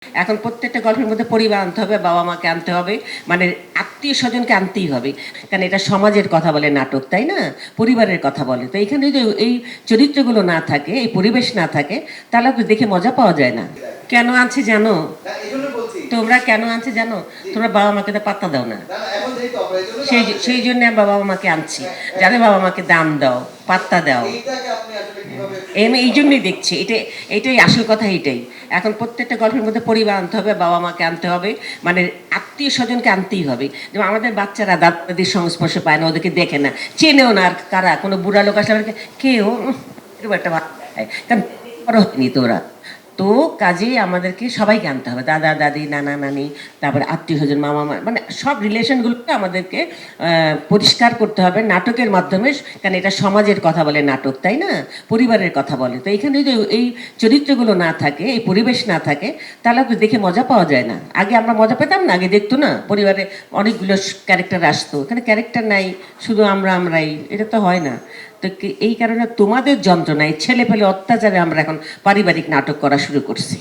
এখন প্রত্যেকটা গল্পের মধ্যে পরিবার আনতে হবে, বাবা মাকে আনতে হবে, মানে আত্মীয় স্বজনকে আনতেই হবে, কারণ এটা সমাজের কথা বলে নাটক, তাই না? পরিবারের কথা বলে। তো এখানে যদি এই চরিত্রগুলো না থাকে, এই পরিবেশ না থাকে, তাহলে তো দেখে মজা পাওয়া যায় না। কেন আনছে জানো? তোমরা কেন আনছে জানো? তোমরা বাবা মাকে তো পাত্তা দাও না, সেই জন্য বাবা মাকে আনছি, যাতে বাবা মাকে দাম দাও, পাত্তা দাও। আমি এই জন্যই দেখছি, এটাই আসল কথা। এটাই এখন প্রত্যেকটা গল্পের মধ্যে পরিবার আনতে হবে, বাবা মাকে আনতে হবে, মানে আত্মীয় স্বজনকে আনতেই হবে। যেমন আমাদের বাচ্চারা দাদাদের সংস্পর্শ পায় না, ওদেরকে দেখে না, চেনেও না। আর কারা কোনো বুড়া লোক আসলে কেউ এরকম একটা কারণ বড় হয়নি তোরা। তো কাজেই আমাদেরকে সবাইকে আনতে হবে, দাদা দাদি, নানা নানি, তারপরে আত্মীয় স্বজন, মামা, মানে সব রিলেশনগুলোকে আমাদেরকে পরিষ্কার করতে হবে নাটকের মাধ্যমে, কারণ এটা সমাজের কথা বলে নাটক, তাই না? পরিবারের কথা বলে। তো এখানে যদি এই চরিত্রগুলো না থাকে, এই পরিবেশ না থাকে, তাহলে তো দেখে মজা পাওয়া যায় না। আগে আমরা মজা পেতাম না, আগে দেখতো না পরিবারে অনেকগুলো ক্যারেক্টার আসতো, এখানে ক্যারেক্টার নাই, শুধু আমরাই, এটা তো হয় না। তো এই কারণে তোমাদের যন্ত্রণায় ছেলে পেলে অত্যাচারে আমরা এখন পারিবারিক নাটক করা শুরু করছি।